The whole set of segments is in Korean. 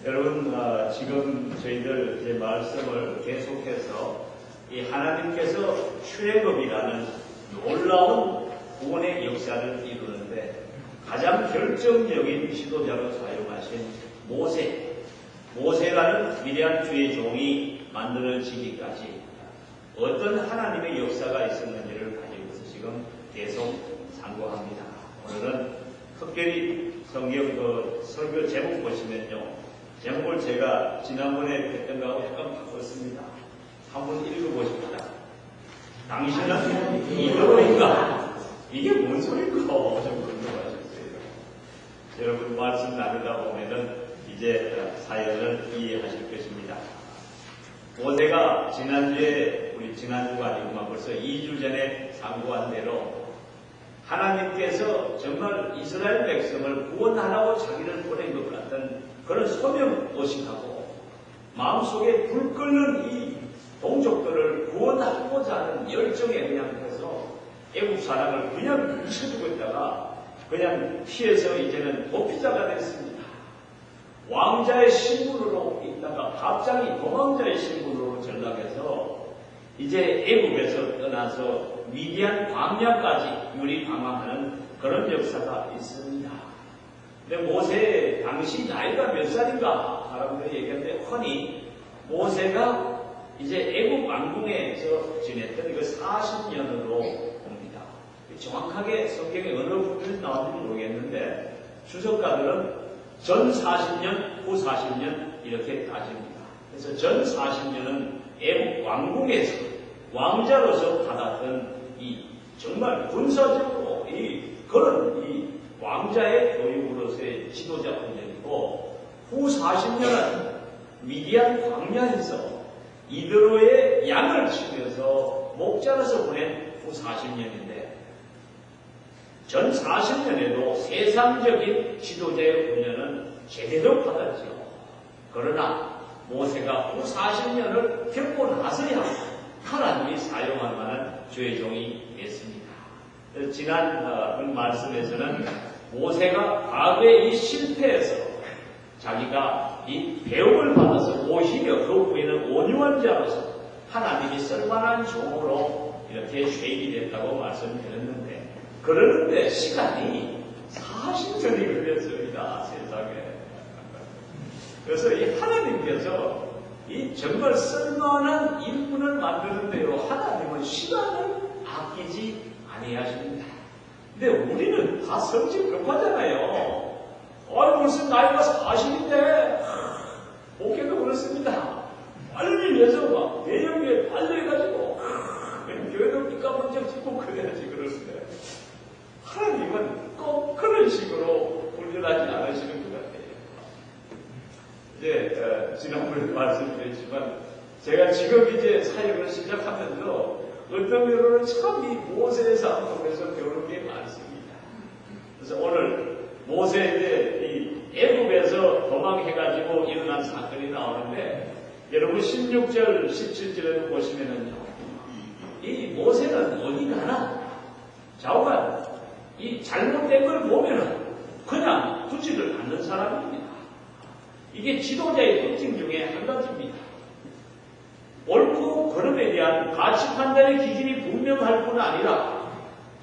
여러분, 지금 저희들 이제 말씀을 계속해서 이 하나님께서 출애굽이라는 놀라운 구원의 역사를 이루는데 가장 결정적인 지도자로 사용하신 모세라는 위대한 주의 종이 만들어지기까지 어떤 하나님의 역사가 있었는지를 가지고서 지금 계속 상고합니다. 오늘은 특별히 성경 설교 제목 보시면요. 제목을 제가 지난번에 했던 거하고 약간 바꿨습니다. 한번 읽어보십시다. 당신은 이대로인가? 이게 뭔 소리인가? 좀 궁금하셨어요. 여러분 말씀 나누다 보면은 이제 사연을 이해하실 것입니다. 모세가 지난주가 아니구만 벌써 2주 전에 상고한 대로 하나님께서 정말 이스라엘 백성을 구원하라고 자기를 보낸 것 같은 그런 소명의식하고 마음속에 불 끓는 이 동족들을 구원하고자 하는 열정에 그냥 해서 애국 사람을 그냥 쳐주고 있다가 그냥 피해서 이제는 도피자가 됐습니다. 왕자의 신분으로 있다가 갑자기 도망자의 신분으로 전락해서 이제 애국에서 떠나서 위대한 광야까지 유리방황하는 그런 역사가 있습니다. 근데 모세 당시 나이가 몇 살인가 사람들이 얘기하는데 흔히 모세가 이제 애국 왕궁에서 지냈던 그 40년으로 봅니다. 정확하게 성경에 어느 부분이 나왔는지 모르겠는데 주석가들은 전 40년, 후 40년 이렇게 따집니다. 그래서 전 40년은 애국 왕궁에서 왕자로서 받았던 이 정말 군사적으로 그런 이 왕자의 교육으로서의 지도자 훈련이고 후 40년은 위대한 광야에서 이드로의 양을 치면서 목자로서 보낸 후 40년인데 전 40년에도 세상적인 지도자의 훈련은 제대로 받았죠. 그러나 모세가 후 40년을 겪고 나서야 하나님이 사용할 만한 주의 종이 됐습니다. 지난 말씀에서는 모세가 과거의 이 실패에서 자기가 이 배움을 받아서 오히려 그 후에는 온유한 자로서 하나님이 쓸만한 종으로 이렇게 쉐입이 됐다고 말씀드렸는데 그러는데 시간이 40년이 걸렸습니다. 세상에. 그래서 이 하나님께서 이 정말 쓸만한 일꾼을 만드는데요. 하나님은 시간을 아끼지 아니하십니다. 근데 우리는 다 성질 급하잖아요. 무슨 나이가 40인데 목회도 그렇습니다. 빨리 해서 막 내년에 빨리 해가지고 교회도 밑가문적 짓고 그래야지 그러는데 하나님은 꼭 그런 식으로 훈련하지 않으시는 것 같아요. 이제 지난번에 말씀드렸지만 제가 지금 이제 사역을 시작하면서 어떤 면으로는 참 이 모세의 삶 속에서 배우는 게 많습니다. 그래서 오늘 모세 이제 이 애굽에서 도망해가지고 일어난 사건이 나오는데 여러분 16절, 17절에도 보시면은요, 이 모세는 어디 가나 좌우간 이 잘못된 걸 보면은 그냥 두지를 않는 사람입니다. 이게 지도자의 특징 중에 한 가지입니다. 옳고 그름에 대한 가치 판단의 기준이 분명할 뿐 아니라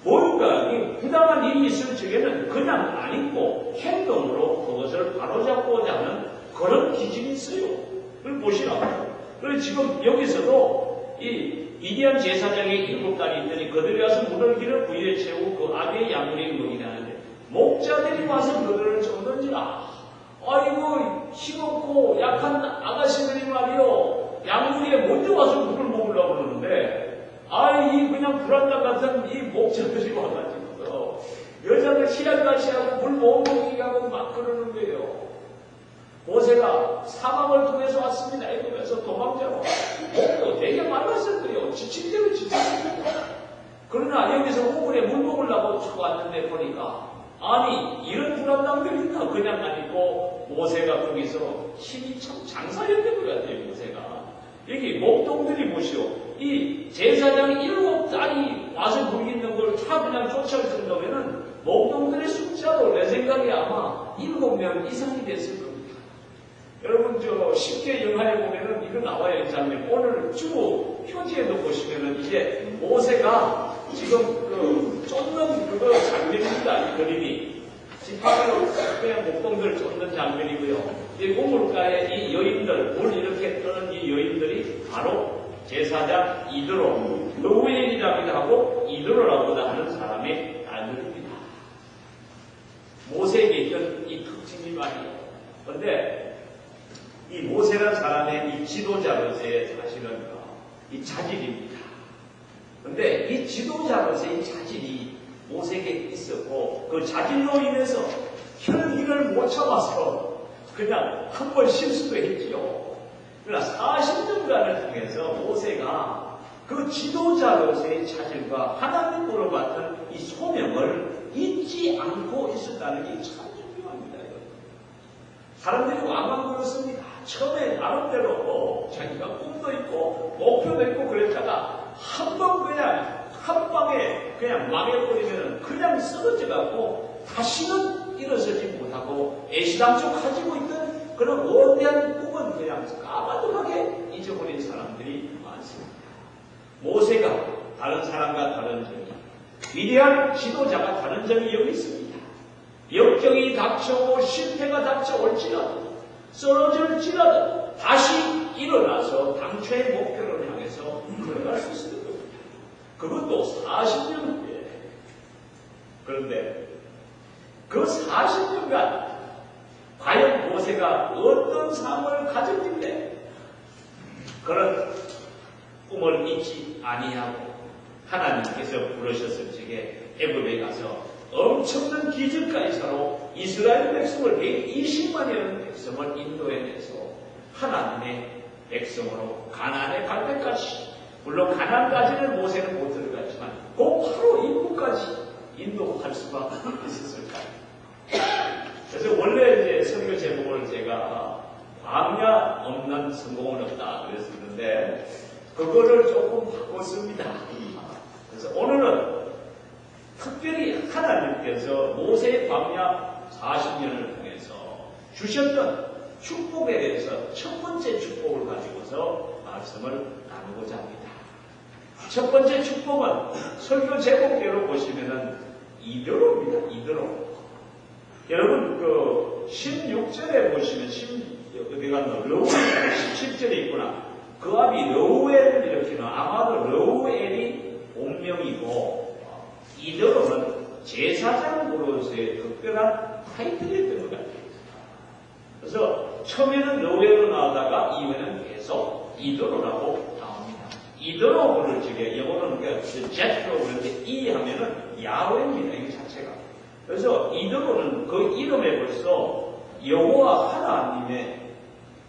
뭔가 부당한 일이 있을 적에는 그냥 안 있고 행동으로 그것을 바로잡고자 하는 그런 기준이 있어요. 그걸 보시라고. 그래서 지금 여기서도 이 위대한 제사장의 7딸이 있더니 그들이 와서 물을 부위에 채우고 그 아비의 양물이 먹이라 하는데 목자들이 와서 그들을 쫓는지라. 아이고 힘없고 약한 아가씨들이 말이요 양물에 먼저 와서 물을 먹으려고 그러는데 이 그냥 불안감 같은 이 목자들이 와가지고 여자들 시간같이 하고 물 못 먹이게 하고 막 그러는 거예요. 모세가 사막을 통해서 왔습니다. 애굽에서 도망자고 목도 되게 말랐을 거예요. 지친 대로 지쳤을 거예요. 그러나 여기서 호굴에 물 먹으려고 쭉 왔는데 보니까 아니 이런 불안감들이 있나 그냥 아니고 모세가 거기서 힘이 참 장사였던 것 같아요. 모세가 여기 목동들이 보시오. 이 제사장 7딸이 와서 거기 있는 걸 차 그냥 쫓아올 정도면은 목동들의 숫자도 내 생각에 아마 7명 이상이 됐을 겁니다. 여러분 여러분 저 10개 영화에 보면은 이거 나와요, 이 장면. 오늘 주로 표지에도 보시면은 이제 모세가 지금 쫓는 그거 장면입니다, 이 그림이. 지팡이로 그냥 목동들 쫓는 장면이고요. 이 우물가에 이 여인들, 물 이렇게 뜨는 이 여인들이 바로 제사장 이드로, 르우엘이라고도 하고 이드로라고도 하는 사람의 딸들입니다. 모세에게 있던 이 특징이 말이에요. 그런데 이 모세라는 사람의 이 지도자로서의 사실은 이 자질입니다. 그런데 이 지도자로서의 자질이 모세에게 있었고 그 자질로 인해서 혈기를 못 참아서 그냥 한 번 실수도 했지요. 그러나 40년간을 통해서 모세가 그 지도자로서의 자질과 하나님으로 받은 이 소명을 잊지 않고 있었다는 게 참 중요합니다. 사람들이 왕왕 그렇습니다. 처음에 나름대로 자기가 꿈도 있고 목표도 있고 그랬다가 한 번 그냥 한 방에 그냥 망해버리면 그냥 쓰러져갖고 다시는 일어서지 못하고 애시당초 가지고 있던 그런 원대한 꿈은 그냥 까마득하게 잊어버린 사람들이 많습니다. 모세가 다른 사람과 다른 점이, 위대한 지도자가 다른 점이 여기 있습니다. 역경이 닥쳐오고 실패가 닥쳐올지라도 쓰러질지라도 다시 일어나서 당초의 목표를 향해서 걸어갈 수 있을 겁니다. 그것도 40년 후에. 그런데 그 40년간 과연 모세가 어떤 삶을 가졌길래 그런 꿈을 잊지 아니하고 하나님께서 부르셨을 적에 애굽에 가서 엄청난 기적가이사로 이스라엘 백성을 120만이라는 백성을 인도해내서 하나님의 백성으로 가나안에 갈 때까지, 물론 가나안까지는 모세는 못 들어갔지만 그 바로 입구까지 인도할 수밖에 있었을까요? 그래서 원래 이제 설교 제목을 제가 광야 없는 성공은 없다 그랬었는데 그거를 조금 바꿨습니다. 그래서 오늘은 특별히 하나님께서 모세의 광야 40년을 통해서 주셨던 축복에 대해서 첫 번째 축복을 가지고서 말씀을 나누고자 합니다. 첫 번째 축복은 설교 제목대로 보시면은 이드로입니다. 이드로. 여러분 그 16절에 보시면 어디가 르우엘 17절에 있구나. 그 앞이 르우엘을 일으키는 아마도 르우엘이 본명이고 이드로는 제사장으로서의 특별한 타이틀이었던 것 같아요. 그래서 처음에는 르우엘로 나오다가 이후에는 계속 이드로라고 나옵니다. 이드로 부를 적에 영어로는 제트로 그런데 이 하면은 야훼입니다. 이 자체가. 그래서 이드로는 그 이름에 벌써 여호와 하나님의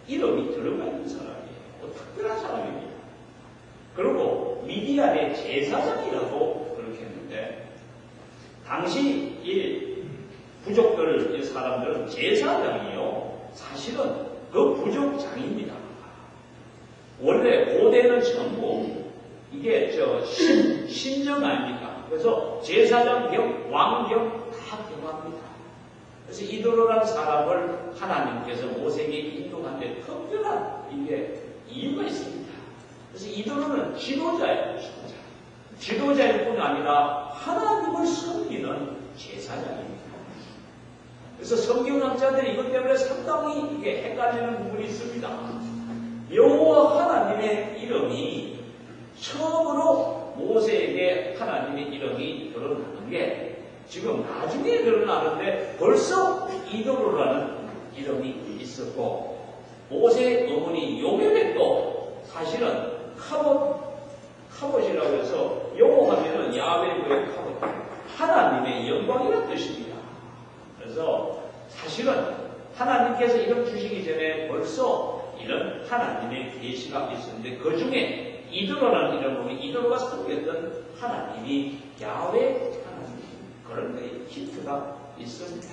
이름이 들어가 있는 사람이에요. 특별한 사람입니다. 그리고 미디안의 제사장이라고 그렇게 했는데 당시 이 부족들, 이 사람들은 제사장이요. 사실은 그 부족장입니다. 원래 고대는 전부 이게 신정 아닙니까? 그래서 제사장 겸 왕 겸 다 겸합니다. 그래서 이드로라는 사람을 하나님께서 모세에게 인도하는데 특별한 이게 이유가 있습니다. 그래서 이드로는 지도자예요. 지도자일 뿐 아니라 하나님을 섬기는 제사장입니다. 그래서 성경학자들이 이것 때문에 상당히 이게 헷갈리는 부분이 있습니다. 여호와 하나님의 이름이 처음으로 모세에게 하나님의 이름이 드러나는 게 지금 나중에 드러나는데 벌써 이드로라는 이름이 있었고 모세의 어머니 요멜렉도 사실은 카봇이라고 해서 용어하면은 야훼의 카봇, 하나님의 영광이라는 뜻입니다. 그래서 사실은 하나님께서 이름 주시기 전에 벌써 이런 하나님의 계시가 있었는데 그 중에 이드로라는 이름으로 이드로가 섬겼던 하나님이 야훼 하나님, 그런 거에 힌트가 있습니다.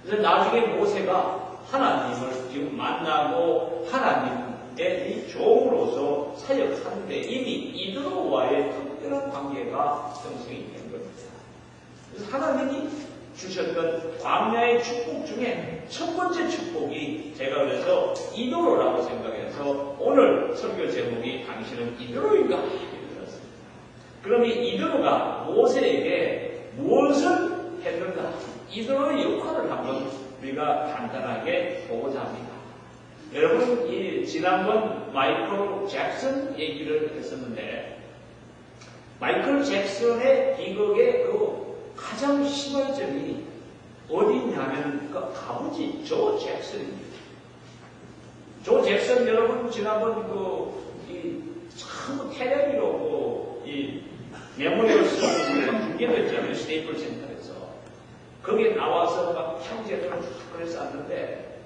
그래서 나중에 모세가 하나님을 지금 만나고 하나님의 이 종으로서 사역하는데 이미 이드로와의 특별한 관계가 형성이 된 겁니다. 그래서 하나님이 주셨던 광야의 축복 중에 첫 번째 축복이 제가 그래서 이도로라고 생각해서 오늘 설교 제목이 당신은 이도로인가? 이렇게 들었습니다. 그럼 이 이도로가 모세에게 무엇을 했는가? 이도로의 역할을 한번 우리가 간단하게 보고자 합니다. 여러분, 지난번 마이클 잭슨 얘기를 했었는데, 마이클 잭슨의 비극의 가장 심한 점이 어디냐면, 그 아버지 조 잭슨입니다. 조 잭슨 여러분, 지난번 참 텔레비로 메모리얼 스토리가 중계됐잖아요. 스테이플 센터에서. 거기에 나와서 막 형제들을 쫙 그래서 왔는데,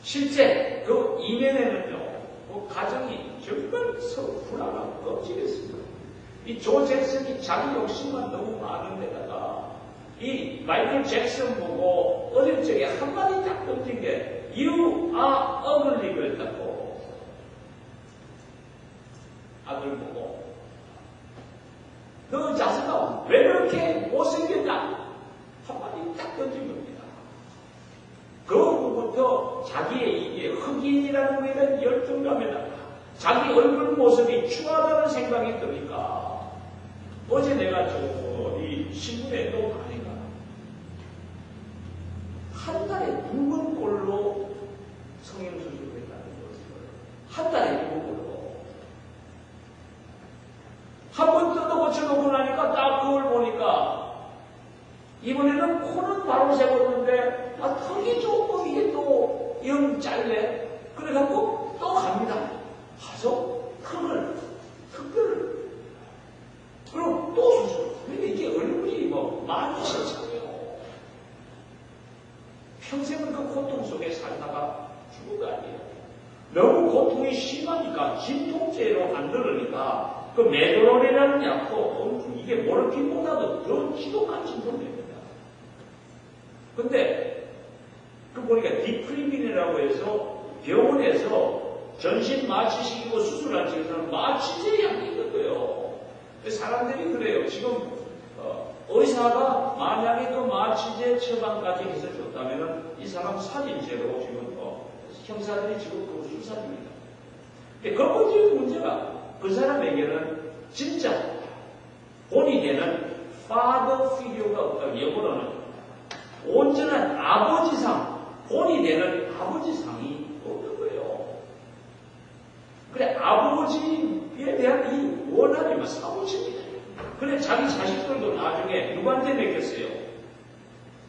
실제 그 이면에는요, 그 가정이 정말 서로 불안하고 껍질했습니다. 이 조 잭슨이 자기 욕심만 너무 많은 데다가, 이 마이클 잭슨 보고 어릴 적에 한마디 딱 던진 게, You are ugly 그랬다고. 아들 보고. 너 자식아, 왜 그렇게 못생겼나? 한마디 딱 던진 겁니다. 그 후부터 자기의 이게 흑인이라는 거에 대한 열정감에다가 자기 얼굴 모습이 추하다는 생각이 드니까 어제 내가 이 신문에 또 가니까 한 달에 2번꼴로 성형수술을 했다는 것을 한 달에 2번꼴로 한 번 뜯어 고쳐놓고 나니까 딱 그걸 보니까 이번에는 코는 바로 세웠는데 턱이 조금 이게 또 영 잘래 그래갖고 또 갑니다. 가서 턱을 그럼 또 수술. 그러니까 이게 얼굴이 많이 싫잖아요. 평생은 그 고통 속에 살다가 죽은 거 아니에요. 너무 고통이 심하니까 진통제로 안 들으니까 그 메도론이라는 약도 이게 모르핀보다도 더 지독한 진통제입니다. 근데 그 보니까 디프리민이라고 해서 병원에서 전신 마취시키고 수술할 적에서는 마취제 약이 있는 거예요. 사람들이 그래요. 지금 의사가 만약에 그 마취제 처방까지 해서 줬다면 이 사람 살인죄로 지금 형사들이 지금 그 수사 중입니다. 근데 근본적인 문제가 그 사람에게는 진짜 본이 되는 father figure가 없다고. 영어로는 온전한 아버지상, 본이 되는 아버지상이 없는 거예요. 그래, 아버지에 대한 이 원한이 사무칩니다. 그래, 자기 자식들도 나중에 누구한테 맡겼어요?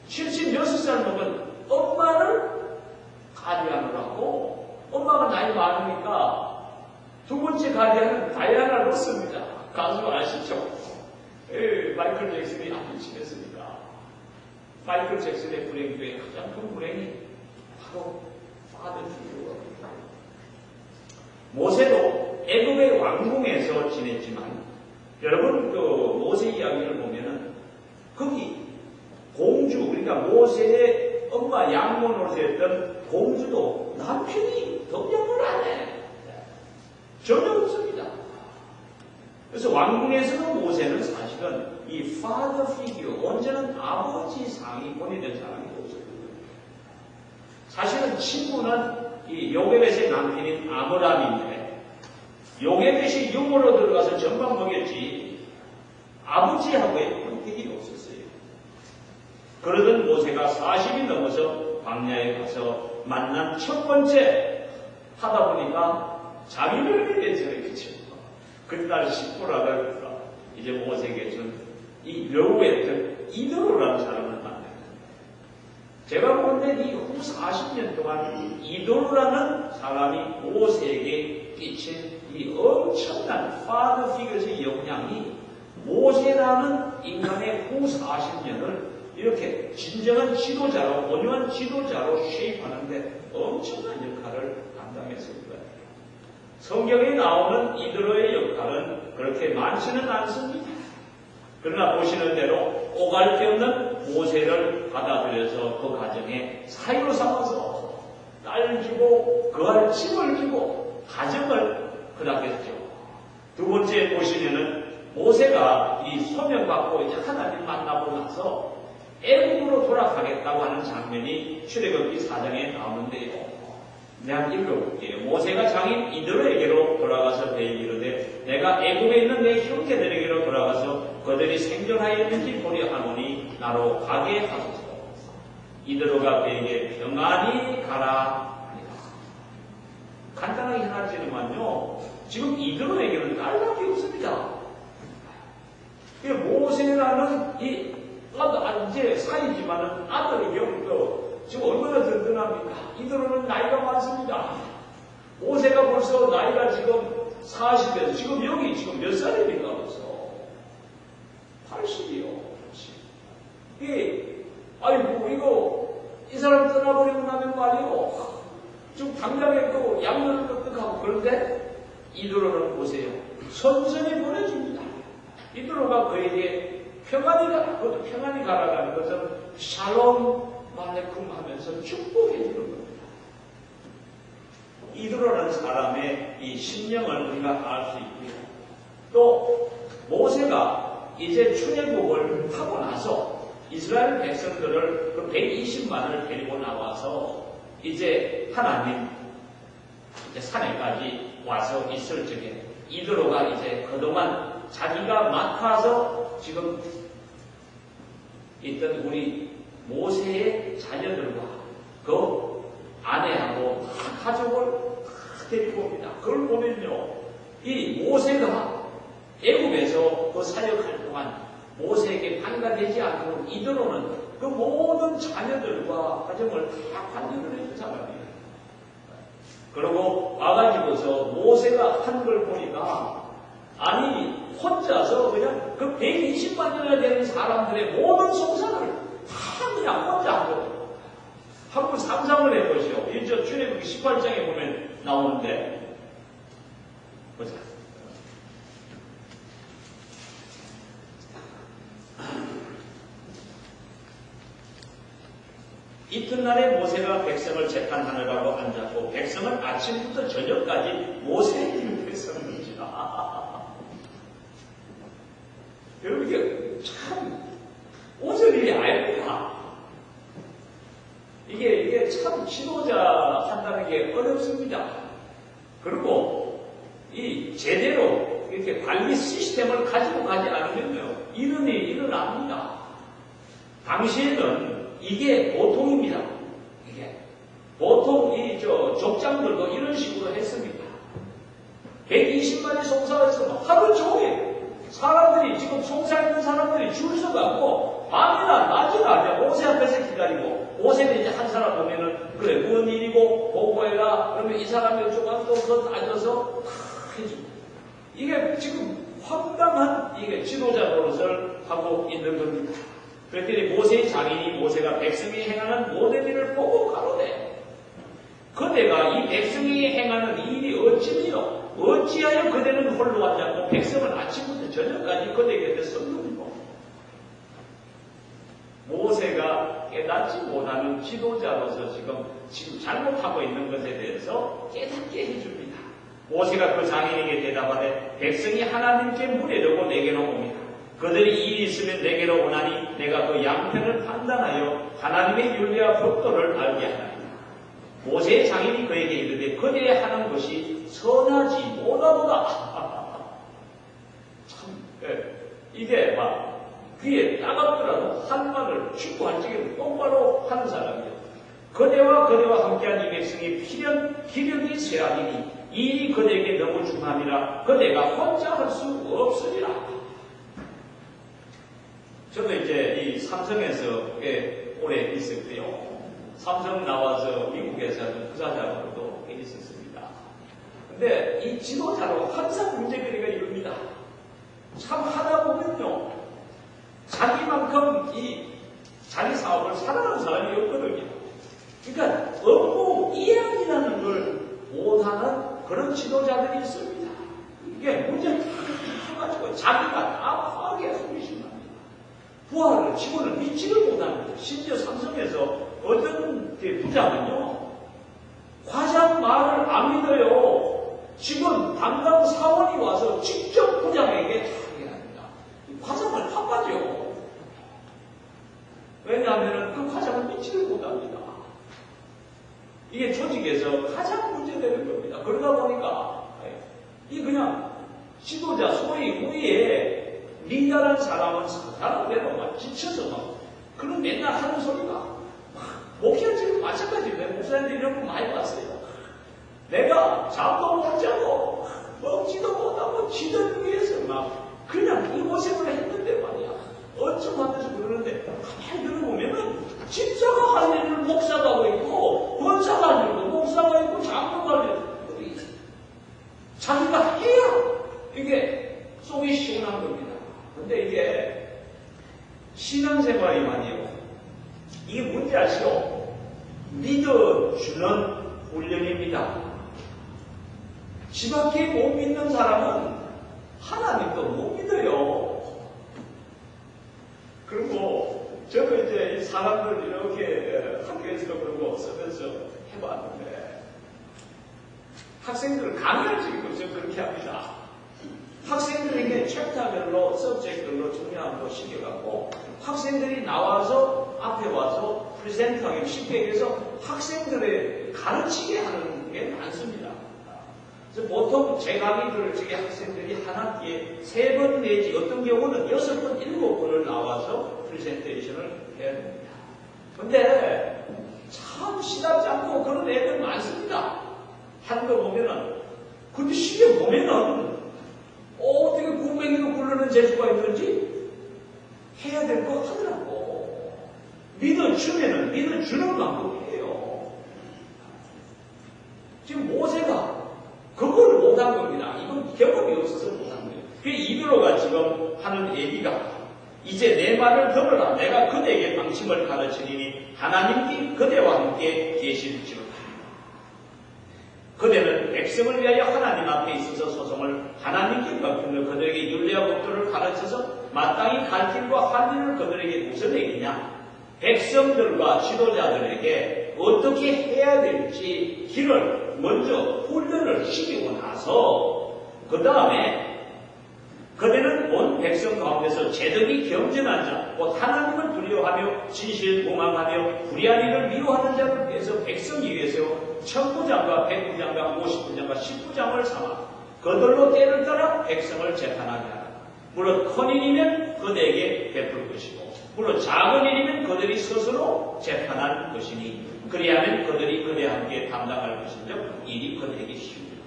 76살 먹은 엄마를 가디안으로 엄마가 나이 많으니까 두 번째 가디안은 다이아나 로스입니다. 가수 아시죠? 마이클 잭슨이 아주 친했으니까. 마이클 잭슨의 불행 중에 가장 큰 불행이 바로 파더 피규어입니다. 모세도 애굽의 왕궁에서 지냈지만 여러분 그 모세 이야기를 보면은 거기 공주 그러니까 모세의 엄마 양모 노릇했던 공주도 남편이 덤벼을 안 해. 전혀 없습니다. 그래서 왕궁에서는 모세는 사실은 이 father figure, 온전한 아버지 상이 본이된 사람이 없었거든요. 사실은 친구는 이 요게벳의 남편인 아므람인데 요게벳이 유모로 들어가서 전방 먹였지 아버지하고의 관계가 없었어요. 그러던 모세가 40이 넘어서 광야에 가서 만난 첫 번째 하다 보니까 자기를 위해서 그렇죠. 그날 십보라가 이제 모세에게는 이 여우였던 이도로라는 사람을 만납니다. 제가 보는데 이 후 40년 동안 이도로라는 사람이 모세에게 끼친 이 엄청난 father figure의 영향이 모세라는 인간의 후 40년을 이렇게 진정한 지도자로, 온유한 지도자로 쉐입하는데 엄청난 역할을 감당했습니다. 성경에 나오는 이도로의 역할은 그렇게 많지는 않습니다. 그러나 보시는 대로 오갈 데 없는 모세를 받아들여서 그 가정에 사위로 삼아서 딸을 주고 그할 집을 주고 가정을 허락했죠. 두 번째 보시면은 모세가 이 소명받고 이제 하나님 만나고 나서 애국으로 돌아가겠다고 하는 장면이 출애굽기 4장에 나오는데요. 내가 읽어볼게요. 모세가 장인 이드로에게로 돌아가서 배에 이르되 내가 애굽에 있는 내 형제들에게로 돌아가서 그들이 생존하여 있는지 보려 하노니 나로 가게 하소서. 이드로가 그에게 평안히 가라 하니라. 간단하게 하나지만요. 지금 이드로에게는 딸밖에 없습니다. 모세라는 이 이제 사이지만은 아들의 경우도 지금 얼마나 든든합니까? 이들은 나이가 많습니다. 모세가 벌써 나이가 지금 40에서 지금 여기 지금 몇 살입니까? 벌써 80이요. 아이고 이거 이 사람 떠나버리고 나면 말이요. 지금 당장에 또 양면을 끄떡하고 그런데 이드로는 보세요. 선선히 보내줍니다. 이드로가 그에게 평안히 가라. 그것도 평안히 가라라는 것은 샬롬 말레쿰 하면서 축복해 주는 겁니다. 이드로라는 사람의 이 심령을 우리가 알 수 있고요. 또 모세가 이제 출애굽을 하고 나서 이스라엘 백성들을 그 120만을 데리고 나와서 이제 하나님 이제 산에까지 와서 있을 적에 이드로가 이제 그동안 자기가 맡아서 지금 있던 우리 모세의 자녀들과 그 아내하고 가족을 데리고 옵니다. 그걸 보면요. 이 모세가 애굽에서 그 사역할 동안 모세에게 반가되지 않도록 이드로는 그 모든 자녀들과 가정을 다 관리를 해준 사람이에요. 그리고 와가지고서 모세가 한 걸 보니까 아니 혼자서 그냥 그 120만이나 되는 사람들의 모든 송사를 다 그냥 혼자 하고 한번 상상을 해보시오. 이 저 출애굽기 18장에 보면 나오는데 보자. 이튿날에 모세가 백성을 재판하느라고 앉았고 백성은 아침부터 저녁까지 모세의 길을 했었는지라. 여러분 이게 참 오전이 아닙니다. 이게 참 지도자 한다는 게 어렵습니다. 그리고 이 제대로 이렇게 관리 시스템을 가지고 가지 않으면요 이런 일이 일어납니다. 당시에는 이게 보통입니다. 이게 보통 이 족장들도 이런 식으로 했습니다. 120만이 송사해서 하루 종일 사람들이 지금 송사했는 사람들이 줄 서갖고 밤이나 낮이나 모세 앞에서 기다리고 모세는 이제 한 사람 보면은 그래 무슨 일이고 보고해라 그러면 이 사람이 조금 또 그거 따져서 해주고 이게 지금 황당한 이게 지도자 노릇을 하고 있는 겁니다. 그랬더니 모세의 장인이 모세가 백성이 행하는 모든 일을 보고 가로되 그대가 이 백성이 행하는 일이 어찌니요 어찌하여 그대는 홀로 앉았고 백성은 아침부터 저녁까지 그대 곁에 섰느니고. 모세가 깨닫지 못하는 지도자로서 지금 잘못하고 있는 것에 대해서 깨닫게 해줍니다. 모세가 그 장인에게 대답하되 백성이 하나님께 물으려고 내게로 옵니다. 그들이 일이 있으면 내게로 오나니 내가 그 양편을 판단하여 하나님의 윤리와 법도를 알게 하나이다. 모세의 장인이 그에게 이르되 그들이 하는 것이 선하지 못하도다. 참 이게 막 귀에 따갑더라도 한 말을 축구할 적에 똑바로 하는 사람이에요. 그대와 함께한 이 백성이 기력이 쇠하리니 이 일이 그대에게 너무 중함이라 그대가 혼자 할 수 없으리라. 저도 이제 이 삼성에서 꽤 오래 있었고요. 삼성 나와서 미국에서는 부사장으로도 꽤 있었습니다. 근데 이 지도자로 항상 문제거리가 이릅니다. 참 하다 보면요. 자기만큼 이 자기 사업을 사랑하는 사람이 없거든요. 그러니까 업무 이해이라는 걸 못하는 그런 지도자들이 있습니다. 이게 문제가 가지고 자기가 다 파괴하고 계십니다. 부하를 직원을 믿지를 못합니다. 심지어 삼성에서 어떤 부장은요, 과장 말을 안 믿어요. 직원 담당 사원이 와서 직접 부장에게 하게 합니다. 과장을 바빠죠. 왜? 왜냐하면 그 과정을 믿지를 못합니다. 이게 조직에서 가장 문제되는 겁니다. 그러다 보니까 이 그냥 지도자 소위 위에 리더라는 사람은 사람대로 막 지쳐서 막 그런 맨날 하는 소리가 목회자들도 마찬가지예요. 내가 목사님들 이런 거 많이 봤어요. 내가 잠도 못 자고 먹지도 못하고 지도를 위해서 막 그냥 이 고생을 했는데 말이야. 어쩜 하면서 그러는데 가만히 들어보면은 집사가 할 일을 목사가 하고 있고 권사가 할 일도 목사가 있고 장로가 할 일도 자기가 해야 이게 속이 시원한 겁니다. 근데 이게 신앙생활이만요. 이게 뭔지 아시오? 믿어주는 훈련입니다. 지밖에 못 믿는 사람은 하나님도 못 믿어요. 그리고 저도 이제 이 사람들 이렇게 학교에서도 그런 거 쓰면서 해봤는데 학생들을 강의할 적에도 저 그렇게 합니다. 학생들에게 챕터별로 서브젝트별로 중요한 거 시켜갖고 학생들이 나와서 앞에 와서 프레젠트하기 쉽게 해서 학생들의 가르치게 하는 게 많습니다. 그래서 보통 제 강의 들을 적에 학생들이 한 학기에 3번 내지 어떤 경우는 6번, 7번을 나와서 프레젠테이션을 해야 됩니다. 근데 참 시답지 않고 그런 애들 많습니다. 하는 거 보면은 근데 시계 보면은 어떻게 900명 굴르는 재주가 있는지 해야 될 것 하더라고. 믿어주면은 믿어주는 방법이에요. 지금 모세가 그걸 못한 겁니다. 이건 경험이 없어서 못한 거예요. 그 이별로가 지금 하는 얘기가 이제 내 말을 들으라. 내가 그대에게 방침을 가르치니 하나님께 그대와 함께 계실지로다. 그대는 백성을 위하여 하나님 앞에 있어서 소송을 하나님께 맡기며 그들에게 율례와 법도를 가르쳐서 마땅히 갈 길과 할 일을 그들에게 무슨 얘기냐? 백성들과 지도자들에게 어떻게 해야 될지 길을 먼저 훈련을 시키고 나서 그 다음에 그대는 온 백성 가운데서 제덕이 겸손한 자, 곧 하나님을 두려워하며 진실공황하며 불의한 일을 미워하는 자를 위해서 백성이 위해서 천부장과 백부장과 50부장과 10부장을 삼아 그들로 때를 따라 백성을 재판하게 하라. 물론 큰 일이면 그대에게 베풀 것이고 물론 작은 일이면 그들이 스스로 재판할 것이니 그리하면 그들이 그대와 함께 담당할 것인즉 일이 그대에게 쉬웁니다.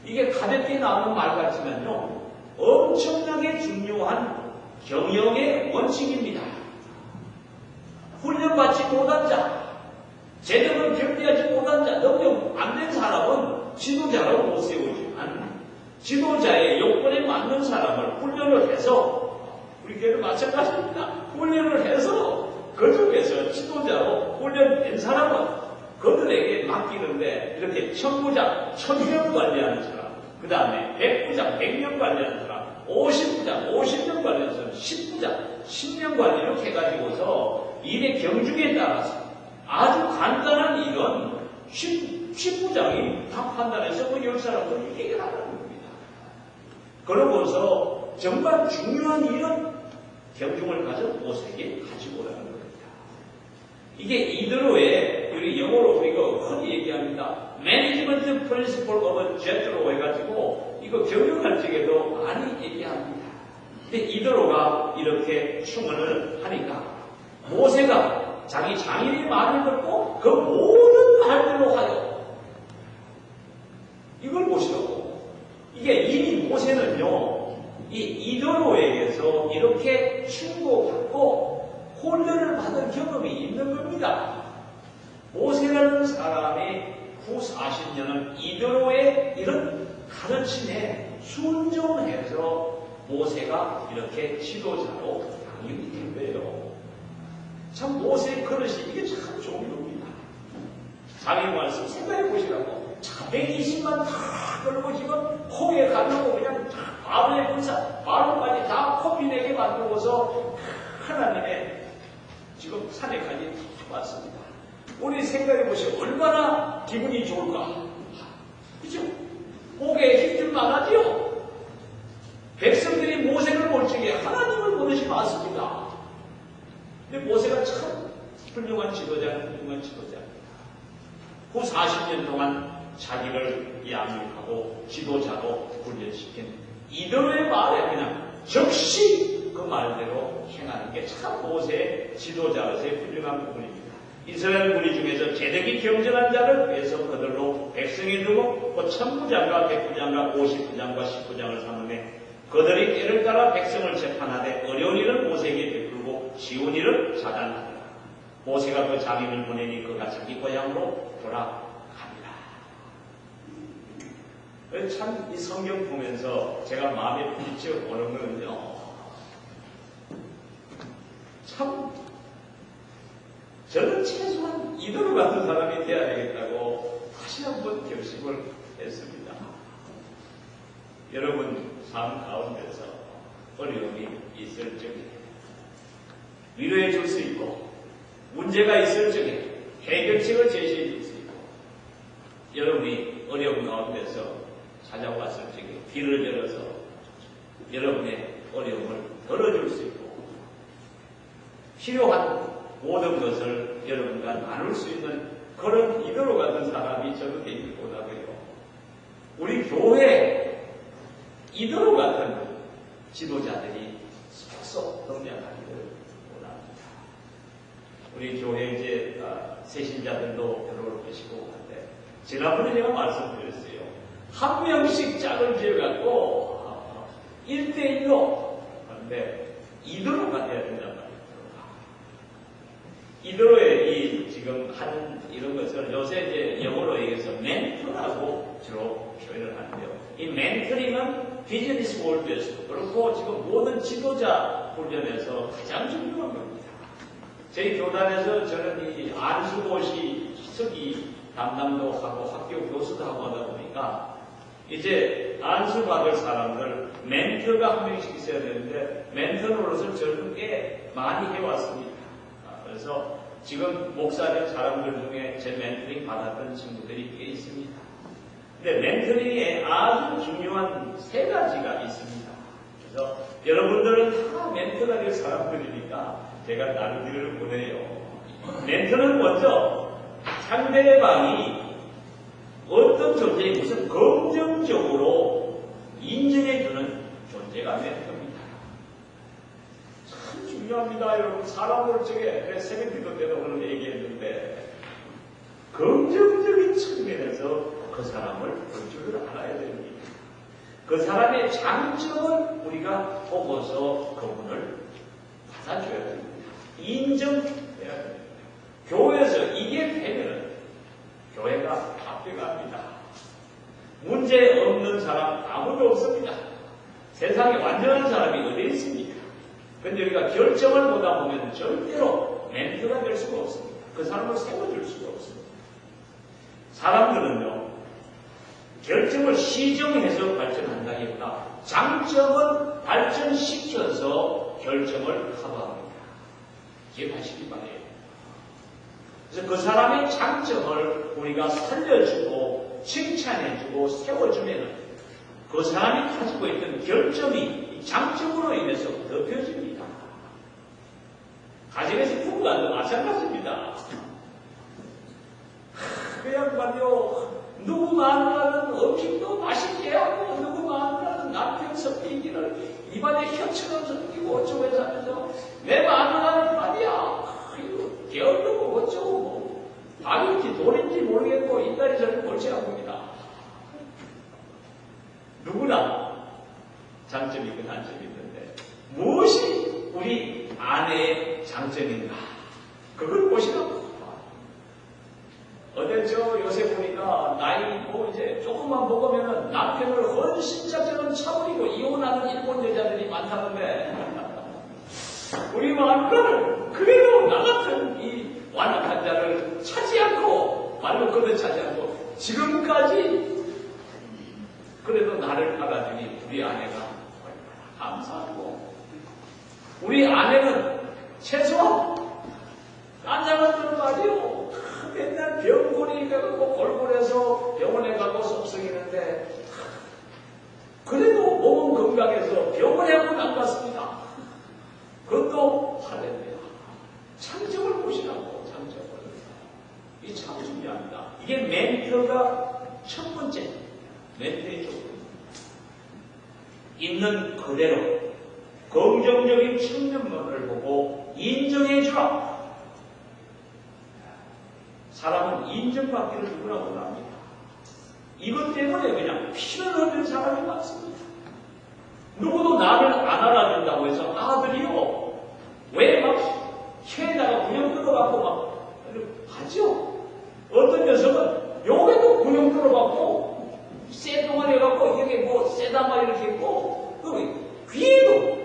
이게 가볍게 나오는 말 같지만요 엄청나게 중요한 경영의 원칙입니다. 훈련받지 못한 자, 제대로 겸비하지 못한 자, 능력 안 된 사람은 지도자로 못 세우지만 지도자의 요건에 맞는 사람을 훈련을 해서 우리 교회도 마찬가지입니다. 훈련을 해서 그 중에서 지도자로 훈련된 사람은 그들에게 맡기는데 이렇게 천부장, 1000명 관리하는 사람, 그 다음에 100부장, 100명 관리하는 사람, 50부장, 50명 관리하는 사람, 10부장, 10명 관리 이렇게 해가지고서 일의 경중에 따라서 아주 간단한 일은 10부장이 다 판단해서 그 10사람을 해결하는 겁니다. 그러고서 정말 중요한 일은 경중을 가진 모세에게 가지고 오라는 겁니다. 이게 이대로의 우리 영어로 우리가 흔히 얘기합니다. Management Principle of Jethro 해가지고 이거 경영할 적에도 많이 얘기합니다. 근데 이대로가 이렇게 충원을 하니까 모세가 자기 장인의 말을 듣고 그 모든 말대로 하여 이걸 보시라고. 이게 이미 모세는요 이 이도로에게서 이렇게 충고받고 훈련을 받은 경험이 있는 겁니다. 모세라는 사람이 후 40년은 이도로의 이런 가르침에 순종해서 모세가 이렇게 지도자로 양육이 된 거예요. 참 모세의 그릇이 이게 참 좋은 겁니다. 자기 말씀 생각해 보시라고. 자, 120만 다 걸고 지금 코에 가려고 그냥 바로의 군사, 바로까지 다 코피내게 만들고서 하나님의 지금 산에까지 왔습니다. 우리 생각해 보시면 얼마나 기분이 좋을까? 그죠? 목에 힘 좀 나가지요? 백성들이 모세를 볼 적에 하나님을 보듯이 봤습니다. 근데 모세가 참 훌륭한 지도자입니다. 후 40년 동안 자기를 양육하고 지도자로 훈련시킨 이대로의 말에 그냥 즉시 그 말대로 행하는 게 참 모세의 지도자로서의 훌륭한 부분입니다. 이스라엘 무리 중에서 제대기 경전한 자를 위해서 그들로 백성이 두고 그 천부장과 백부장과 50부장과 10부장을 삼음에 그들이 때를 따라 백성을 재판하되 어려운 일은 모세에게 베풀고 쉬운 일은 자단하더라. 모세가 그 장인을 보내니 그가 자기 고향으로 돌아갑니다. 참 이 성경 보면서 제가 마음에 부딪혀 오는 거는요, 참 저는 최소한 이대로 같은 사람이 되어야 되겠다고 다시 한번 결심을 했습니다. 여러분 삶 가운데서 어려움이 있을 적에 위로해 줄 수 있고 문제가 있을 적에 해결책을 제시해 줄 수 있고 여러분이 어려움 가운데서 찾아왔을 적에 길을 열어서 여러분의 어려움을 덜어줄 수 있고 필요한 모든 것을 여러분과 나눌 수 있는 그런 이대로 같은 사람이 저도 되길 원하고요. 우리 교회 이대로 같은 지도자들이 속속 등장하기를 원합니다. 우리 교회 이제 새신자들도 들어올 것이고 한데 지난번에 제가 말씀드렸어요. 한 명씩 짝을 지어갖고 1대1로 하는데 이대로 가야 된단 말이에요. 이대로의 이 지금 하는 이런 것을 요새 이제 영어로 얘기해서 멘토라고 주로 표현을 하는데요. 이 멘토링은 비즈니스 월드에서도 그렇고 지금 모든 지도자 훈련에서 가장 중요한 겁니다. 저희 교단에서 저는 이 안수고시 서기 담당도 하고 학교 교수도 하고 하다 보니까 이제 안수 받을 사람들 멘토가 한 명씩 있어야 되는데 멘토로서 저는 꽤 많이 해왔습니다. 그래서 지금 목사된 사람들 중에 제 멘토링 받았던 친구들이 꽤 있습니다. 근데 멘토링에 아주 중요한 3가지가 있습니다. 그래서 여러분들은 다 멘토가 될 사람들이니까 제가 나누기를 보내요. 멘토는 먼저 상대방이 어떤 존재에 무슨 긍정적으로 인정해주는 존재가 멘토입니다. 참 중요합니다, 여러분. 사람을 저게 새벽 기도 때도 오늘 얘기했는데 긍정적인 측면에서 그 사람을 볼 줄을 알아야 됩니다. 그 사람의 장점을 우리가 보고서 그분을 받아줘야 됩니다. 인정해야 됩니다. 교회에서 이게 되면 교회가 합격합니다. 문제 없는 사람 아무도 없습니다. 세상에 완전한 사람이 어디 있습니까? 근데 우리가 결정을 보다 보면 절대로 멘토가 될 수가 없습니다. 그 사람을 세워줄 수가 없습니다. 사람들은요, 결정을 시정해서 발전한다기보다 장점을 발전시켜서 결정을 커버합니다. 기억하시기 바래요. 그래서 그 사람의 장점을 우리가 살려주고 칭찬해주고 세워주면 그 사람이 가지고 있던 결점이 장점으로 인해서 덮여집니다. 가정에서 부부간도 마찬가지입니다. 그 양반요, 누구 마누라는 음식도 맛있게 하고 누구 마누라는 남편 섭리기를 입안에 혀처럼 섞이고 어쩌고 해서 하면서 내 마누라는 말이야 게을르고 어쩌고 밥인지 돈인지 모르겠고 이따리 저를 골치아픕니다. 누구나 장점이 있고 단점이 있는데 무엇이 우리 아내의 장점인가? 그걸 보시라고. 어제 저 요새 보니까 나이 뭐 이제 조금만 먹으면은 남편을 헌신자처럼 차버리고 이혼하는 일본 여자들이 많다는데 우리 마누라를 그래도 나 같은 이 완악한 자를 차지 않고 말로거든 차지 않고 지금까지 그래도 나를 받아주니 우리 아내가 얼마나 감사하고 우리 아내는 최소한 딴장한테는 말이요 맨날 병고리 가고 골골해서 병원에 가고 속썩이는데 그래도 몸은 건강해서 병원에 한번 안 갔습니다. 그것도 할렐루야. 장점을 보시라고, 장점을. 이게 참 중요합니다. 이게 멘토가 첫 번째, 멘토의 조건. 있는 그대로 긍정적인 측면만을 보고 인정해주라. 사람은 인정받기를 누구나 원합니다. 이것 때문에 그냥 피를 흘리는 사람이 많습니다. 누구도 나를 안 알아준다고 해서 아들이요. 왜 막 혀에다가 구녕 뜯어갖고 막 하죠. 어떤 녀석은 요게도 구녕 뜯어갖고 쇠동을 해갖고 이게 뭐 쇠단 말 이렇게 있고 귀에도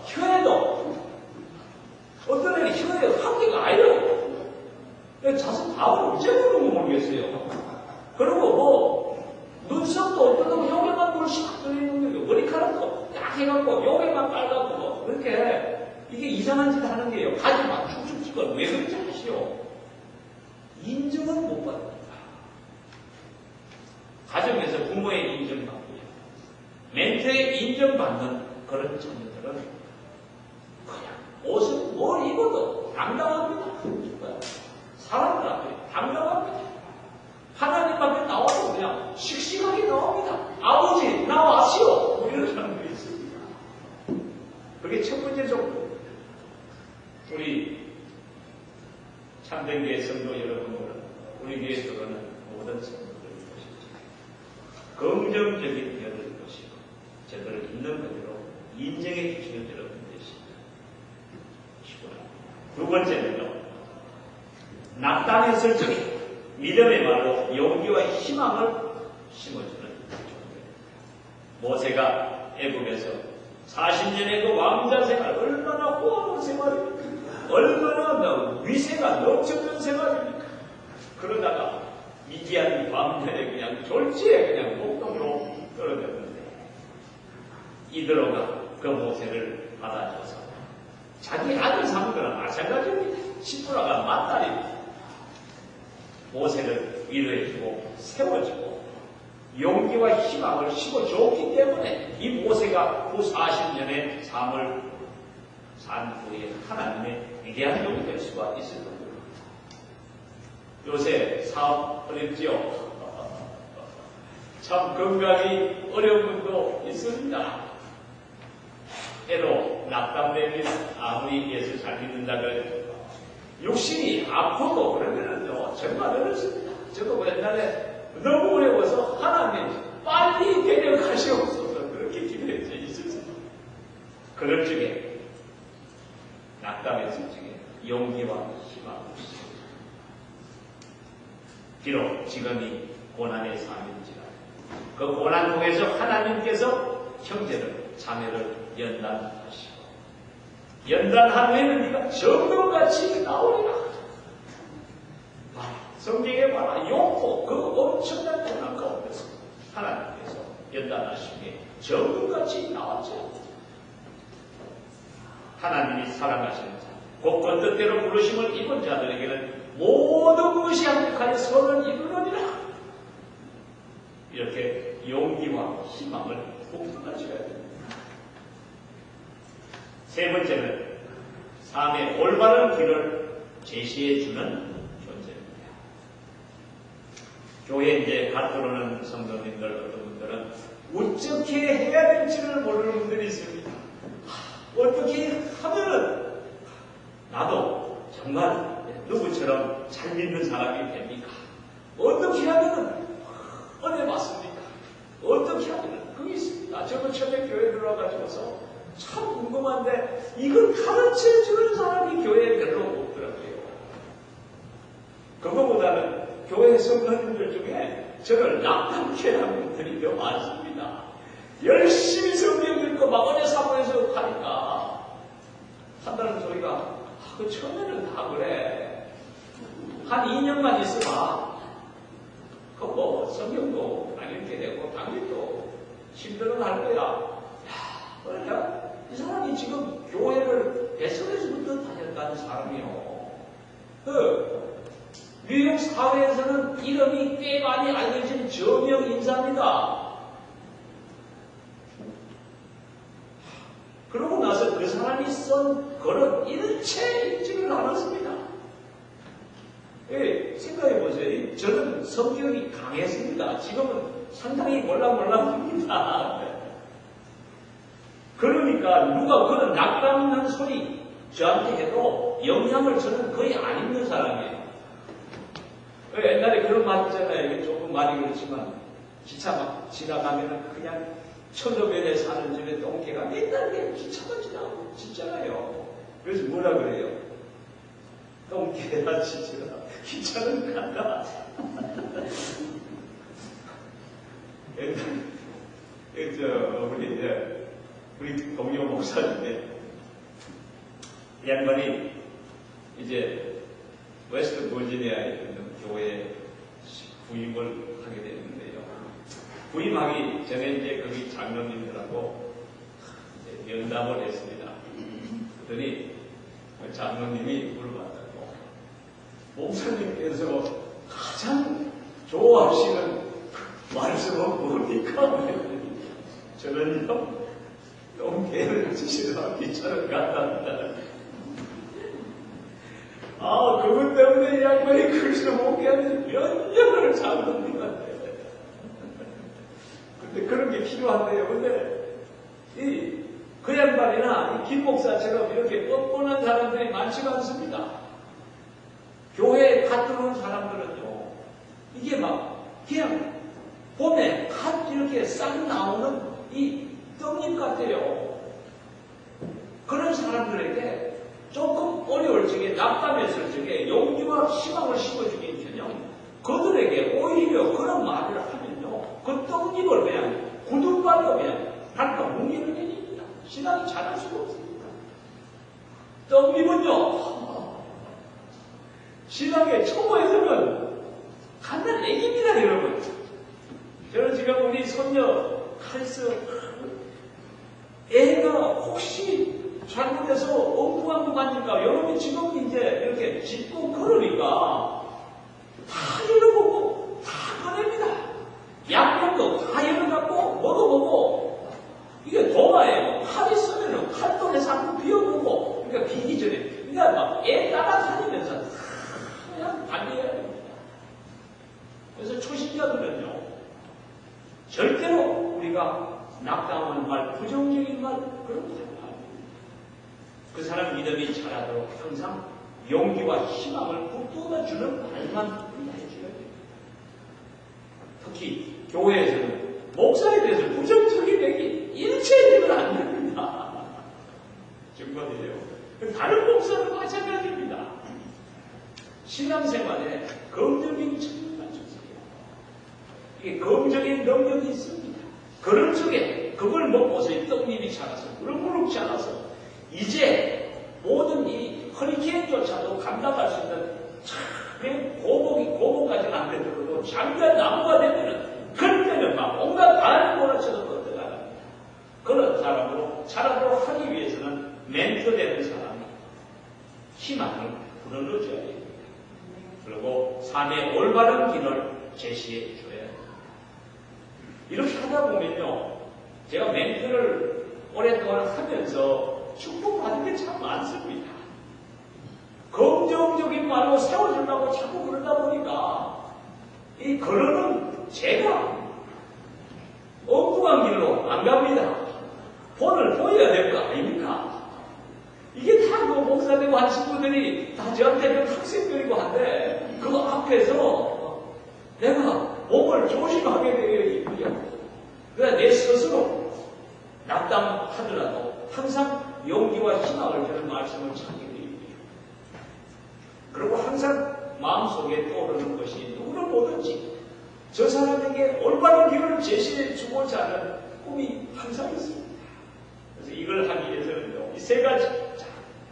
혀에도 어떤 애는 혀에 한계가 아니라고. 자식 답을 언제 보는 거 모르겠어요. 그리고 뭐 눈썹도 어떤 놈은 요게만 물씩 들어있는 거예요. 머리카락도 딱 해갖고 요게만 빨갛고 뭐 그렇게 이게 이상한 짓 하는 게요. 가지 막 축축 찍어. 왜 그런지 아시오? 인정은 못 받습니다. 가정에서 부모의 인정받고요. 멘토의 인정받는 그런 자녀들은 그냥 옷을 뭘 입어도 당당합니다. 사람들 앞에 당당합니다. 하나님 앞에 나와도 그냥 씩씩하게 나옵니다. 아버지 나와시오. 이런 사람들이 있습니다. 그게 첫 번째 정도. 우리 참된교회 성도 여러분들은 우리 교회에 들어가는 모든 성도들을 보시죠. 긍정적인 면을 보시고 저들을 있는 그대로 인정해 주시는 여러분 되십니다. 두 번째는요. 낙담했을 적에 믿음의 말로 용기와 희망을 심어주는 존재입니다. 모세가 애굽에서 40년의 그 왕자 생활 얼마나 호화로운 생활입니까? 얼마나 위세가 넘쳐난 생활입니까? 그러다가 미디안 왕년에 그냥 졸지에 그냥 목동으로 떨어졌는데 이드로가 그 모세를 받아줘서 자기 아들 삼은 거랑 마찬가지입니다. 시프라가 맏딸입니다. 모세를 위로해주고 세워주고 용기와 희망을 심어줬기 때문에 이 모세가 그 40년의 삶을 산 후에 하나님의 위대한 용이 될 수가 있을 겁니다. 요새 사업 어렵지요? 참 건강이 어려운 분도 있습니다. 애로 낙담됩니다. 아무리 예수 잘 믿는다고 육신이 아프고 그러면은요, 정말 어렵습니다. 저도 옛날에 너무 어려워서 하나님 빨리 데려가시옵소서 그렇게 기도했죠. 있었습니다. 그럴 적에, 낙담했을 적에 용기와 희망을 주십니다. 비록 지금이 고난의 삶인지라 그 고난 통해서 하나님께서 형제를, 자매를 연단하시고 연단한 후에는 네가 정금같이 나오리라. 성경에 봐라. 용포 그 엄청난 고난 가운데서 하나님께서 연단하시기에 정금같이 나왔죠. 하나님이 사랑하시는 자, 곧 건뜻대로 부르심을 입은 자들에게는 모든 것이 합력하여 선을 이루느니라. 이렇게 용기와 희망을 북돋아줘야 됩니다. 세 번째는 삶의 올바른 길을 제시해주는 존재입니다. 교회에 이제 갓 들어오는 성도님들, 어떤 분들은 어떻게 해야 될지를 모르는 분들이 있습니다. 어떻게 하면은 나도 정말 누구처럼 잘 믿는 사람이 됩니까? 어떻게 하면은 은혜 받습니까? 어떻게 하면은 그게 있습니다. 저도 처음에 교회 들어와가지고서 참 궁금한데 이걸 가르쳐주는 사람이 교회에 별로 없더라고요. 그거보다는 교회 성도님들 중에 저를 낙담케 하는 분들이 더 많습니다. 열심히 성경 읽고 막원의 사모에서 하니까 한다는 소리가 그 처음에는 다 그래. 한 2년만 있어봐. 그 뭐 성경도 안 읽게 되고 당일도 힘들어 할 거야. 그러니까 이 사람이 지금 교회를 뱃속에서부터 다녔다는 사람이요. 뉴욕 사회에서는 이름이 꽤 많이 알려진 저명 인사입니다. 그러고 나서 그 사람이 쓴 그런 일체 일찍을 생각해보세요. 저는 성격이 강했습니다. 지금은 상당히 몰랑몰랑합니다. 그러니까 누가 그런 낙담난 소리 저한테 해도 영향을 저는 거의 안 입는 사람이에요. 옛날에 그런 말 있잖아요. 이게 조금 말이 그렇지만 기차 막 지나가면은 그냥 천도변에 사는 집에 똥개가 맨날 그냥 기차만 지나가고 짖잖아요. 그래서 뭐라 그래요? 똥개가 짖으라. 기차는 간다. 우리 동료 목사인데 이 양반이 이제 웨스트 버지니아에 있는 교회에 부임을 하게 됐는데요. 부임하기 전에 이제 거기 장로님들하고 이제 면담을 했습니다. 그랬더니 장로님이 물어봤다고 목사님께서 가장 좋아하시는 말씀은 뭡니까? 저는요, 똥개를 치시러 기차를 간답니다. 그것 때문에 이 양반이 그리스도 목회하는 몇 년을 장로님한테. 근데 그런 게 필요한데요. 근데 그 양반이나 이 김 목사처럼 이렇게 뻔뻔한 사람들이 많지가 않습니다. 교회에 갓 들어온 사람들은요, 이게 막 그냥 봄에 갓 이렇게 싹 나오는 이 떡잎 같아요. 그런 사람들에게 조금 어려울 적에, 낙담했을 적에 용기와 희망을 심어주기는요, 그들에게 오히려 그런 말을 하면요, 그 떡잎을 그냥 구두발로 그냥 밟아 뭉개는 일입니다. 신앙이 자랄 수가 없습니다. 떡잎은요, 신앙의 초보에서는 간단 애기입니다, 여러분. 저는 지금 우리 손녀 칼스 애가 혹시 잘못해서 엉뚱한 거 맞니까 여러분이 지금 이제 이렇게 짚고 걸으니까 다 열어보고 다 꺼냅니다. 약품도 다 열어갖고 먹어보고 이게 도마에 칼 있으면 칼돌에서 한번 비워보고 그러니까 비기 전에 그러니까 막 애 따라다니면서 그냥 달려야 됩니다. 그래서 초신자들은요 절대로 우리가 낙담하는 말, 부정적인 말 그런 거 하지 말아요. 그 사람 믿음이 자라도록 항상 용기와 희망을 북돋아주는 말만 우리가 해줘야 돼요. 특히 교회에서는 목사에 대해서 부정적인 얘기 일체적으로 안 됩니다. 정말이에요. 다른 목사는 마찬가지입니다. 신앙생활에 긍정적인 측면만 주세요. 이게 긍정적인 능력이 있습니다. 그런 쪽에 그걸 먹고서 이 떡잎이 자라서 무럭무럭 자라서 이제 모든 이 허리케인조차도 감당할 수 있는 참 고목까지는 안 되더라도 장대한 나무가 되면은 그때는 막 온갖 바람 몰아쳐서 뻗어가랍니다. 그런 사람으로 자라도록 하기 위해서는 멘토되는 사람이 희망을 불어넣어줘야 됩니다. 그리고 삶의 올바른 길을 제시해 줘야 됩니다. 이렇게 하다 보면요, 제가 멘토를 오랫동안 하면서 축복받은 게 참 많습니다. 긍정적인 말로 세워주려고 자꾸 그러다 보니까 이 걸어는 제가 엉뚱한 길로 안 갑니다. 본을 보여야 될 거 아닙니까? 이게 다 그 목사되고 한 친구들이 다 저한테 학생들이고 한데 그 앞에서 내가 몸을 조심하게 되어 있고요. 그래서 내 스스로 낙담하더라도 항상 용기와 희망을 주는 말씀을 찾게 됩니다. 그리고 항상 마음속에 떠오르는 것이 누구를 보든지 저 사람에게 올바른 길을 제시해 주고자 하는 꿈이 항상 있습니다. 그래서 이걸 하기 위해서는요, 이 세 가지.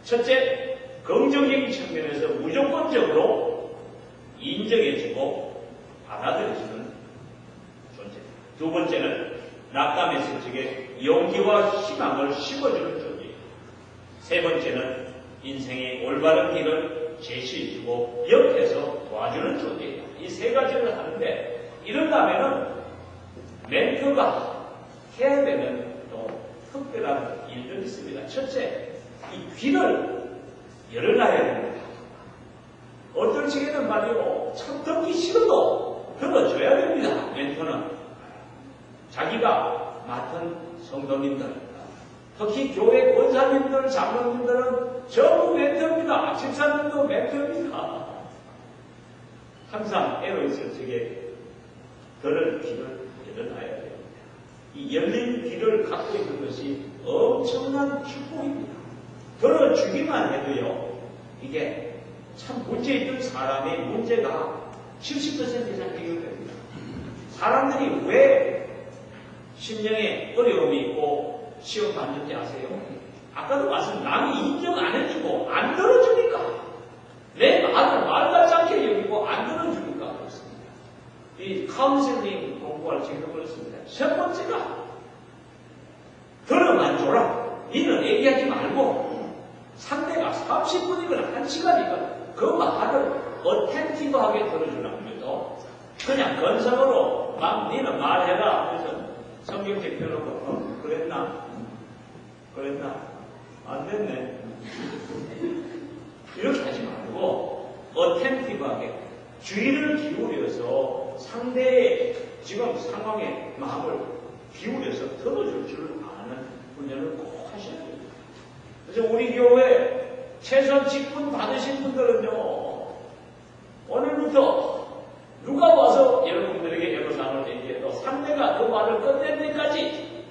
첫째, 긍정적인 측면에서 무조건적으로 인정해주고 받아들여주는 존재. 두 번째는 낙담했을 적에 용기와 희망을 심어주는 존재예요. 세 번째는 인생의 올바른 길을 제시해주고 옆에서 도와주는 존재예요. 이 세 가지를 하는데 이런다면은 멘토가 해야 되는 또 특별한 일들이 있습니다. 첫째, 이 귀를 열어놔야 됩니다. 어떨 적에는 말이요, 참 듣기 싫어도 들어줘야 됩니다. 멘토는 자기가 맡은 성도님들, 특히 교회 권사님들, 장로님들은 전부 멘토입니다. 집사님도 멘토입니다. 항상 애로 있을 적에 들을 귀를 열어놔야 됩니다. 이 열린 귀를 갖고 있는 것이 엄청난 축복입니다. 들어주기만 해도요, 이게 참 문제 있는 사람의 문제가 70% 이상 해결됩니다. 사람들이 왜 심령에 어려움이 있고 시험 받는지 아세요? 아까도 말씀, 남이 인정 안 해주고 안 들어주니까, 내 말을 말같지 않게 여기고 안 들어주니까 그렇습니다. 이 카운셀링 공부할 적에도 그렇습니다. 첫 번째가 들어만 줘라. 니는 얘기하지 말고 상대가 30분이거나 1시간이거나 그 말을 어텐티브하게 들어주라고 해도 그냥 건성으로 막 니는 말해라 하면서 성경책 펴놓고 그랬나? 안 됐네. 이렇게 하지 말고 어텐티브하게 주의를 기울여서 상대의 지금 상황에 마음을 기울여서 들어줄 줄 아는 훈련을 꼭 하셔야 됩니다. 그래서 우리 교회 최선 직분 받으신 분들은요, 오늘부터 누가 와서 여러분들에게 애로사항을 얘기해도 상대가 그 말을 끝낼 때까지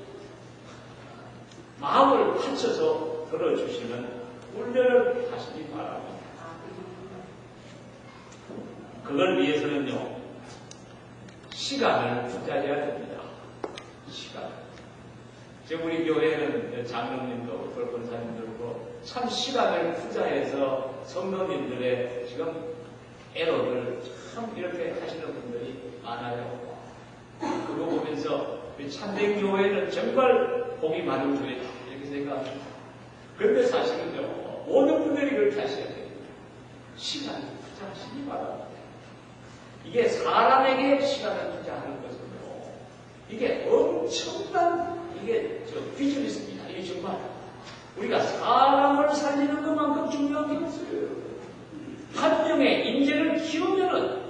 마음을 갖춰서 들어주시는 훈련을 하시기 바랍니다. 그걸 위해서는요, 시간을 투자해야 됩니다. 시간. 지금 우리 교회는 장로님도 권사님들도 참 시간을 투자해서 성도님들의 지금 애로를 참 이렇게 하시는 분들이 많아요. 그거 보면서 참된 교회는 정말 복이 많은 교회다 이렇게 생각합니다. 그런데 사실은요, 모든 분들이 그렇게 하셔야 됩니다. 시간을 투자하시기 바랍니다. 이게 사람에게 시간을 투자하는 것은요, 이게 엄청난 이게 비즈니스입니다. 이게 정말 우리가 사람을 살리는 것만큼 중요한 게 없어요. 한 명의 인재를 키우면은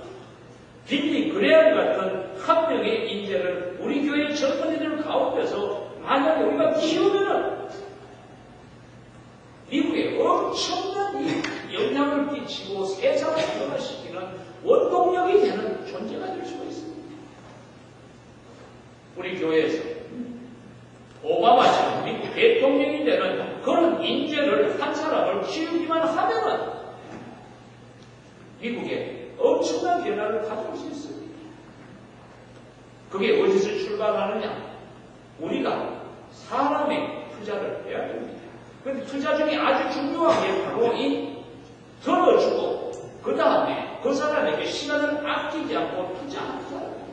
빌리 그레안 같은 한 명의 인재를 우리 교회 젊은이들 가운데서 만약에 우리가 키우면은 미국에 엄청난 영향을 끼치고 세상을 변화시키는 원동력이 되는 존재가 될 수가 있습니다. 우리 교회에서 오바마처럼 미국 대통령이 되는 그런 인재를 한 사람을 키우기만 하면은 미국에 엄청난 변화를 가져올 수 있습니다. 그게 어디서 출발하느냐? 우리가 사람의 투자를 해야 됩니다. 그런데 투자 중에 아주 중요한 게 바로 이 들어주고 그 다음에 그 사람에게 시간을 아끼지 않고 투자하는 사람입니다.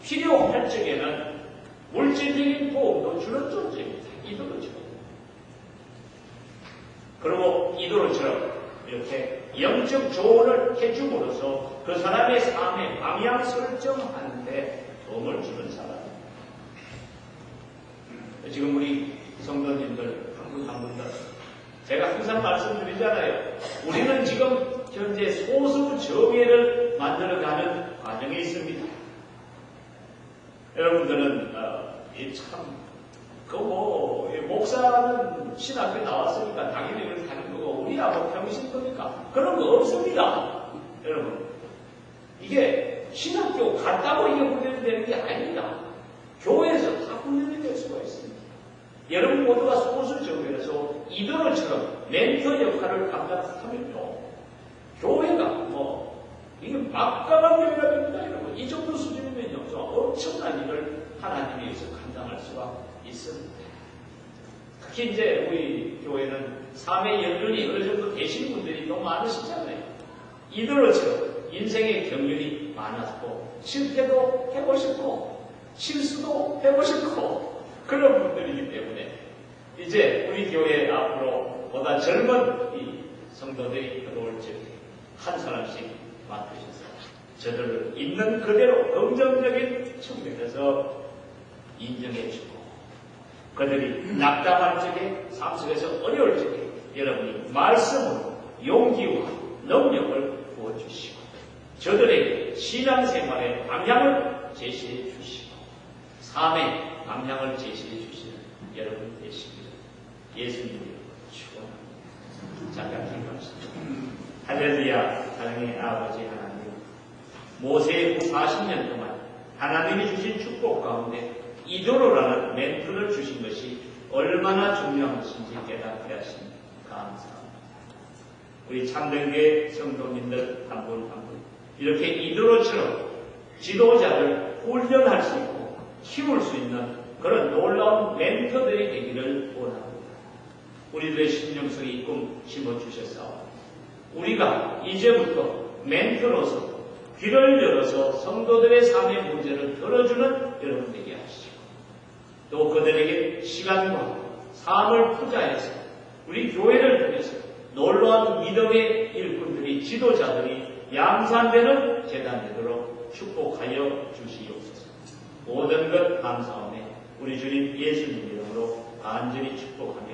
필요할 적에는 물질적인 도움도 주는 존재입니다. 이도로처럼. 그리고 이도로처럼 이렇게 영적 조언을 해줌으로써 그 사람의 삶의 방향 설정하는데 도움을 주는 사람입니다. 지금 우리 성도님들 한 분들 제가 항상 말씀드리잖아요. 우리는 지금 현재 소수 정예를 만들어가는 과정에 있습니다. 여러분들은 목사는 신학교 나왔으니까 당연히 이렇게 하는 거고 우리야 뭐 평신 겁니까? 그런 거 없습니다. 여러분, 이게 신학교 갔다고 이게 훈련이 되는 게 아닙니다. 교회에서 다 훈련이 될 수가 있습니다. 여러분 모두가 소수 정예에서 이도로처럼 멘토 역할을 감당하면요, 교회가 이게 막강한 교회가 됩니다. 여러분, 이 정도 수준이면요, 엄청난 일을 하나님에 의해서 감당할 수가 있습니다. 특히 이제 우리 교회는 삶의 연륜이 어느 정도 되신 분들이 너무 많으시잖아요. 이들처럼 인생의 경륜이 많았고 실패도 해보셨고 실수도 해보셨고 그런 분들이기 때문에 이제 우리 교회 앞으로 보다 젊은 이 성도들이 들어올 적에 한 사람씩 맡으셔서 저들을 있는 그대로 긍정적인 측면에서 인정해주고 그들이 낙담할 적에 삶 속에서 어려울 적에 여러분이 말씀으로 용기와 능력을 부어주시고 저들에게 신앙생활의 방향을 제시해 주시고 삶의 방향을 제시해 주시는 여러분 되시기를 예수님으로 축원합니다. 잠깐 기도하시죠. 할렐루야. 사랑의 아버지 하나님, 모세의 40년 동안 하나님이 주신 축복 가운데 이도로라는 멘트를 주신 것이 얼마나 중요한 것인지 깨닫게 하시니 감사합니다. 우리 참된교회 성도님들 한 분 한 분 이렇게 이도로처럼 지도자를 훈련할 수 있고 키울 수 있는 그런 놀라운 멘토들이 되기를 원합니다. 우리들의 심령 속에 이 꿈 심어주셨사오니 우리가 이제부터 멘토로서 귀를 열어서 성도들의 삶의 문제를 들어주는 여러분 되게 하시고 또 그들에게 시간과 삶을 투자해서 우리 교회를 통해서 놀라운 믿음의 일꾼들이 지도자들이 양산되는 재단 되도록 축복하여 주시옵소서. 모든 것 감사하며 우리 주님 예수님 이름으로 간절히 축복하며